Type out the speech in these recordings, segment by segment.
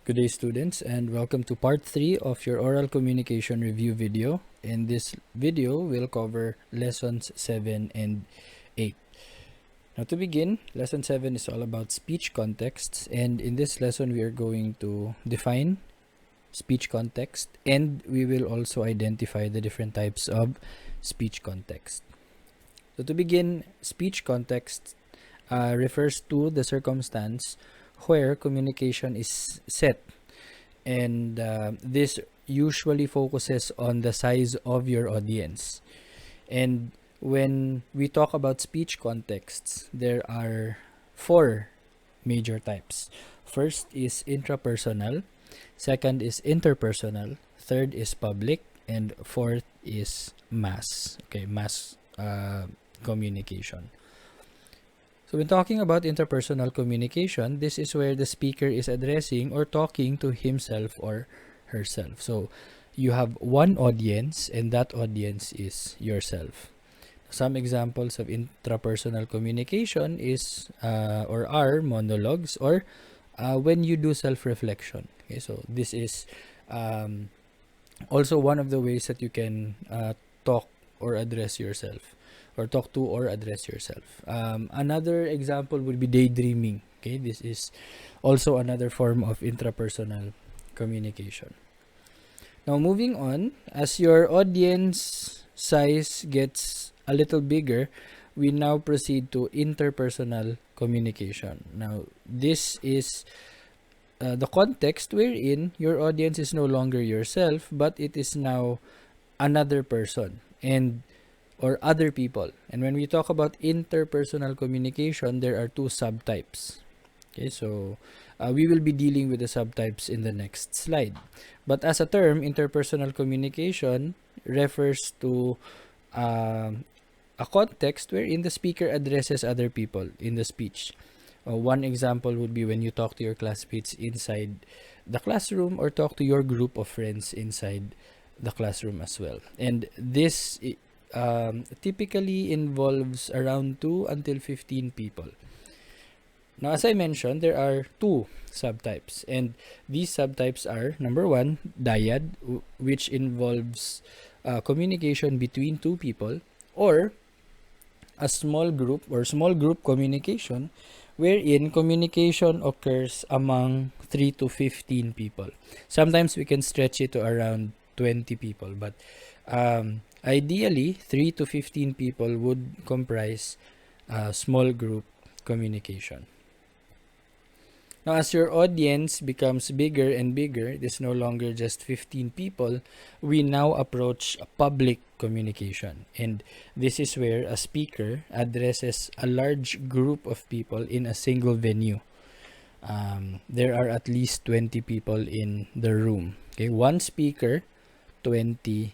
Good day, students, and welcome to part 3 of your oral communication review video. In this video, we'll cover lessons 7 and 8. Now, to begin, lesson 7 is all about speech contexts, and in this lesson, we are going to define speech context, and we will also identify the different types of speech context. So, to begin, speech context refers to the circumstance where communication is set, and this usually focuses on the size of your audience. And when we talk about speech contexts, there are 4 major types. First is intrapersonal, second is interpersonal, third is public, and fourth is mass. Mass communication. So when talking about interpersonal communication, this is where the speaker is addressing or talking to himself or herself. So you have one audience, and that audience is yourself. Some examples of intrapersonal communication is or are monologues, or when you do self-reflection. Okay, so this is also one of the ways that you can talk or address yourself, or talk to or address yourself. Another example would be daydreaming. Okay, this is also another form of intrapersonal communication. Now, moving on, as your audience size gets a little bigger, we now proceed to interpersonal communication. Now, this is the context wherein your audience is no longer yourself, but it is now another person or other people. And when we talk about interpersonal communication, there are 2 subtypes. Okay, so we will be dealing with the subtypes in the next slide. But as a term, interpersonal communication refers to a context wherein the speaker addresses other people in the speech. One example would be when you talk to your classmates inside the classroom, or talk to your group of friends inside the classroom as well. And this typically involves around 2 until 15 people. Now, as I mentioned, there are 2 subtypes, and these subtypes are, number 1, dyad, which involves communication between 2 people, or a small group or small group communication, wherein communication occurs among 3 to 15 people. Sometimes we can stretch it to around 20 people, but ideally, 3 to 15 people would comprise small group communication. Now, as your audience becomes bigger and bigger, it is no longer just 15 people, we now approach public communication. And this is where a speaker addresses a large group of people in a single venue. There are at least 20 people in the room. Okay, one speaker, 20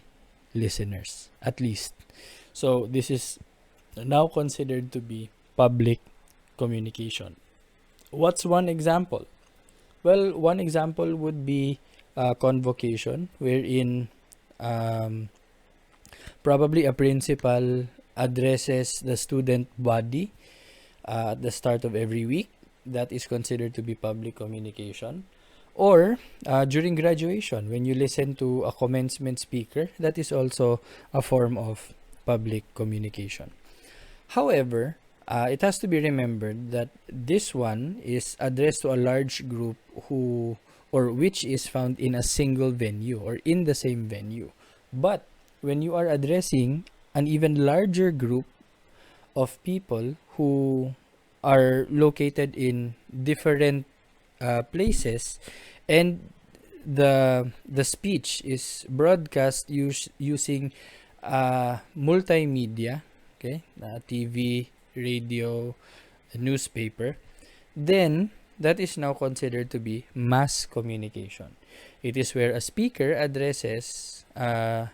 listeners, at least. So this is now considered to be public communication. What's one example? Well, one example would be convocation, wherein probably a principal addresses the student body at the start of every week. That is considered to be public communication. Or during graduation, when you listen to a commencement speaker, that is also a form of public communication. However, it has to be remembered that this one is addressed to a large group which is found in a single venue or in the same venue. But when you are addressing an even larger group of people who are located in different places, and the speech is broadcast using multimedia, TV, radio, newspaper, then that is now considered to be mass communication. It is where a speaker addresses a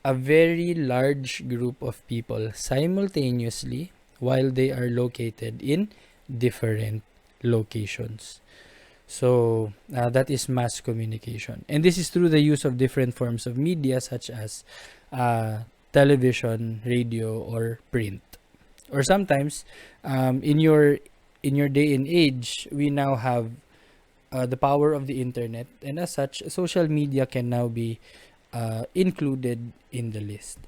very large group of people simultaneously while they are located in different locations. So that is mass communication. And this is through the use of different forms of media, such as television, radio, or print. Or sometimes in your day and age, we now have the power of the internet, and as such, social media can now be included in the list.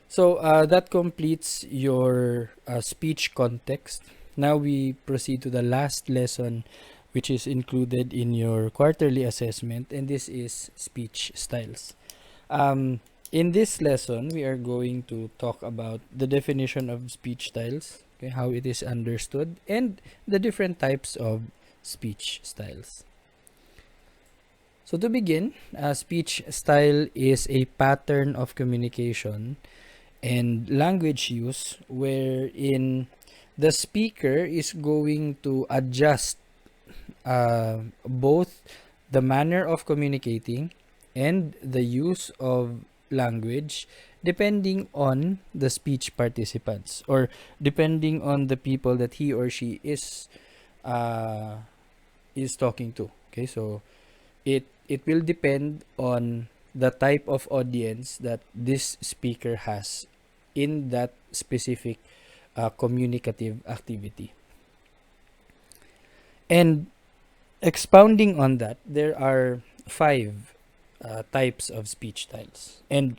So that completes your speech context. Now we proceed to the last lesson, which is included in your quarterly assessment, and this is speech styles. In this lesson, we are going to talk about the definition of speech styles, okay, how it is understood, and the different types of speech styles. So to begin, a speech style is a pattern of communication and language use wherein the speaker is going to adjust both the manner of communicating and the use of language depending on the speech participants, or depending on the people that he or she is talking to. Okay, so it will depend on the type of audience that this speaker has in that specific communicative activity. And expounding on that, there are 5 types of speech styles, and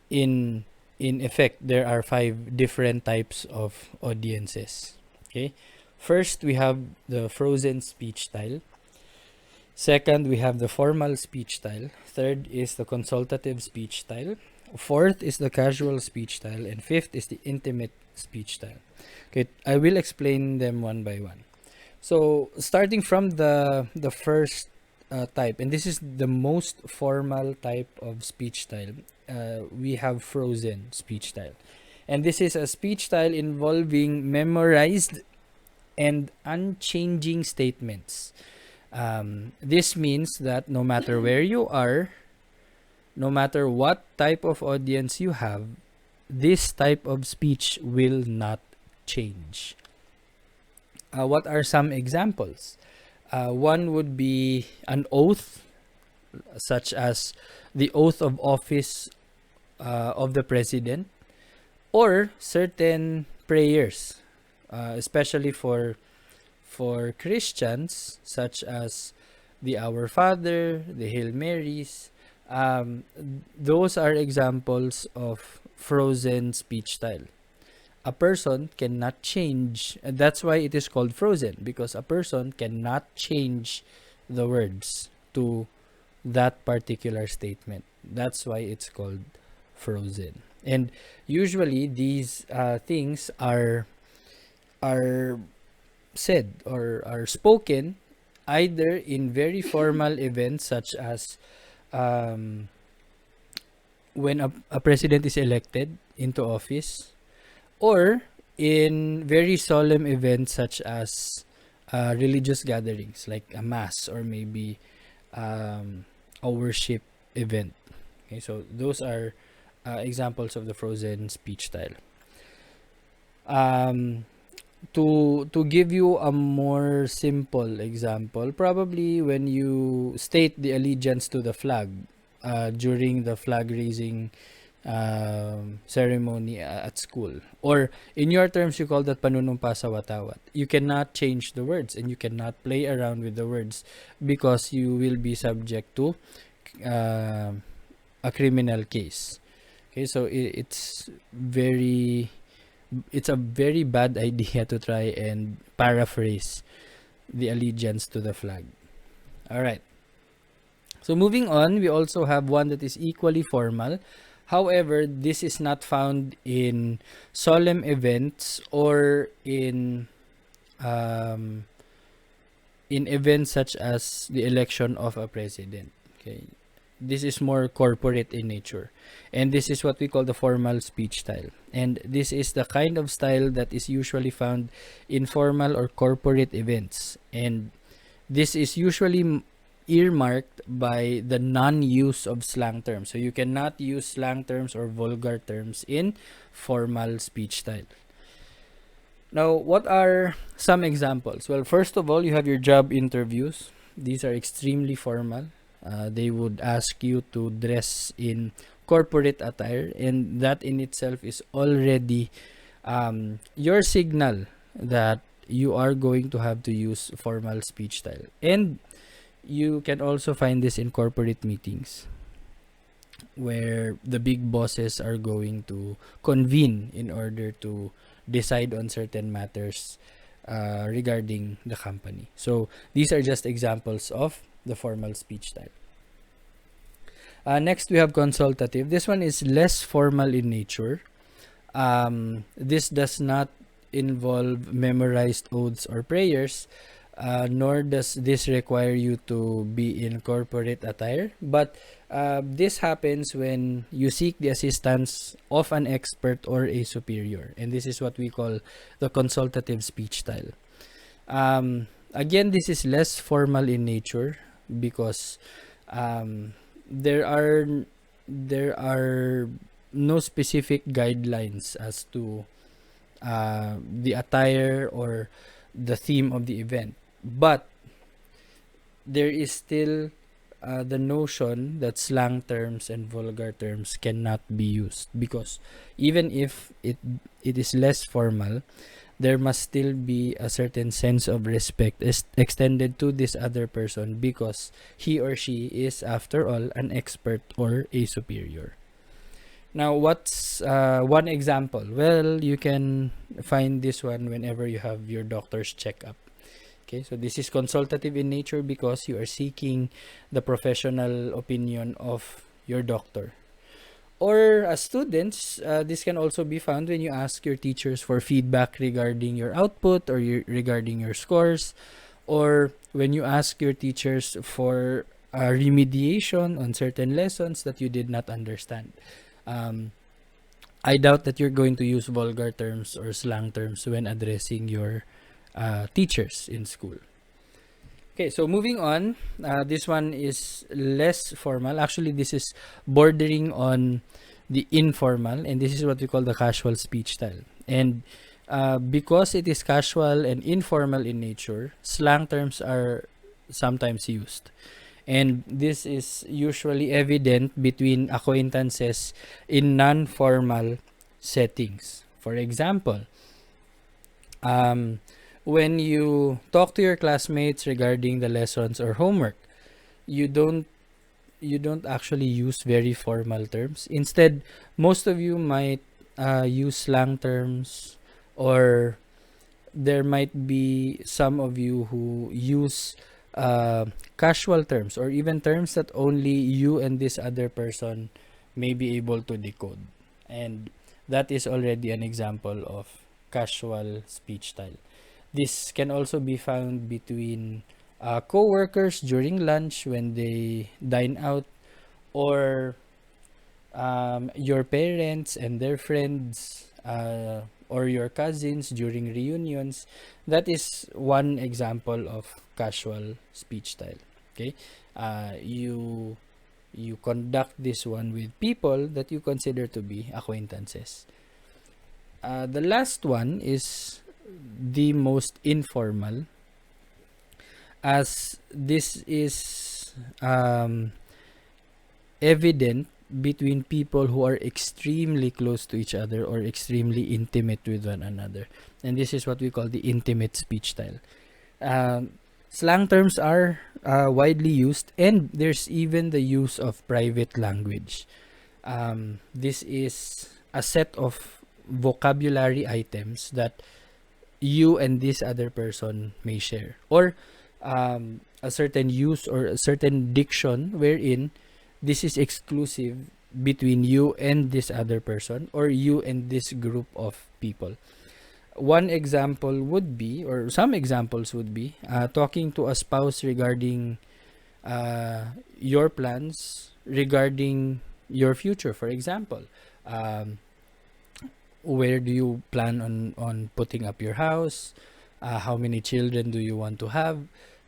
in effect, there are 5 different types of audiences. Okay, first we have the frozen speech style. Second, we have the formal speech style. Third is the consultative speech style. Fourth is the casual speech style, and fifth is the intimate speech style. Okay, I will explain them one by one. So starting from the first type, and this is the most formal type of speech style, we have frozen speech style, and this is a speech style involving memorized and unchanging statements. This means that no matter where you are, no matter what type of audience you have, this type of speech will not change. What are some examples? One would be an oath, such as the oath of office of the president, or certain prayers, especially for Christians, such as the Our Father, the Hail Marys. Those are examples of frozen speech style. A person cannot change, and that's why it is called frozen, because a person cannot change the words to that particular statement. That's why it's called frozen. And usually these things are said or are spoken either in very formal events, such as when a president is elected into office, or in very solemn events such as religious gatherings like a mass, or maybe a worship event. Okay, so those are examples of the frozen speech style. To give you a more simple example, probably when you state the allegiance to the flag during the flag raising ceremony at school, or in your terms you call that panunumpa sa watawat. You cannot change the words, and you cannot play around with the words, because you will be subject to a criminal case. Okay, so it's a very bad idea to try and paraphrase the allegiance to the flag. All right. So moving on, we also have one that is equally formal. However, this is not found in solemn events or in events such as the election of a president. Okay, this is more corporate in nature, and this is what we call the formal speech style. And this is the kind of style that is usually found in formal or corporate events, and this is usually earmarked by the non-use of slang terms. So you cannot use slang terms or vulgar terms in formal speech style. Now, what are some examples? Well, first of all, you have your job interviews. These are extremely formal. They would ask you to dress in corporate attire, and that in itself is already your signal that you are going to have to use formal speech style. And you can also find this in corporate meetings where the big bosses are going to convene in order to decide on certain matters regarding the company. So these are just examples of the formal speech style. Next, we have consultative. This one is less formal in nature. This does not involve memorized oaths or prayers, nor does this require you to be in corporate attire. But this happens when you seek the assistance of an expert or a superior. And this is what we call the consultative speech style. Again, this is less formal in nature because there are no specific guidelines as to the attire or the theme of the event, but there is still the notion that slang terms and vulgar terms cannot be used, because even if it is less formal, there must still be a certain sense of respect extended to this other person, because he or she is, after all, an expert or a superior. Now, what's one example? Well, you can find this one whenever you have your doctor's checkup. Okay, so this is consultative in nature because you are seeking the professional opinion of your doctor. Or as students, this can also be found when you ask your teachers for feedback regarding your output or regarding your scores, or when you ask your teachers for remediation on certain lessons that you did not understand. I doubt that you're going to use vulgar terms or slang terms when addressing your teachers in school. Okay, so moving on, this one is less formal. Actually, this is bordering on the informal, and this is what we call the casual speech style. And because it is casual and informal in nature, slang terms are sometimes used. And this is usually evident between acquaintances in non-formal settings. For example, when you talk to your classmates regarding the lessons or homework, you don't actually use very formal terms. Instead, most of you might use slang terms, or there might be some of you who use casual terms, or even terms that only you and this other person may be able to decode. And that is already an example of casual speech style. This can also be found between co-workers during lunch when they dine out, or your parents and their friends, or your cousins during reunions. That is one example of casual speech style. Okay, you conduct this one with people that you consider to be acquaintances. The last one is the most informal, as this is evident between people who are extremely close to each other or extremely intimate with one another. And this is what we call the intimate speech style. Slang terms are widely used, and there's even the use of private language. This is a set of vocabulary items that you and this other person may share, or a certain use or a certain diction wherein this is exclusive between you and this other person, or you and this group of people. One example would be, or some examples would be, talking to a spouse regarding your plans regarding your future. For example, where do you plan on putting up your house? How many children do you want to have?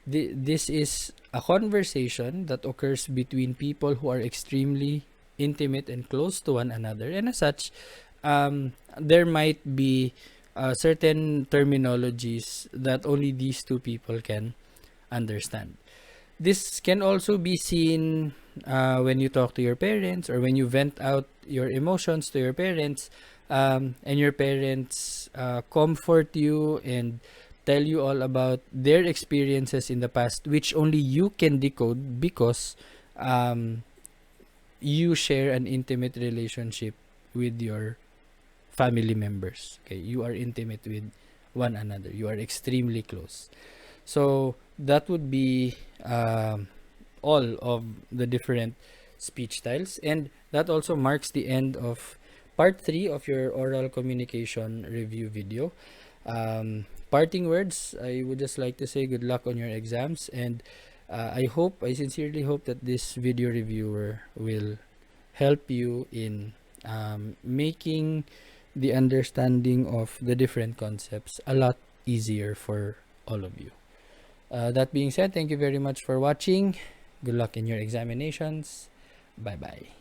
This is a conversation that occurs between people who are extremely intimate and close to one another, and as such, there might be certain terminologies that only these two people can understand. This can also be seen when you talk to your parents, or when you vent out your emotions to your parents, and your parents comfort you and tell you all about their experiences in the past, which only you can decode because um, you share an intimate relationship with your family members. Okay, you are intimate with one another. You are extremely close. So that would be all of the different speech styles, and that also marks the end of part 3 of your oral communication review video. Parting words, I would just like to say good luck on your exams, and I sincerely hope that this video reviewer will help you in making the understanding of the different concepts a lot easier for all of you. That being said, thank you very much for watching. Good luck in your examinations. Bye bye.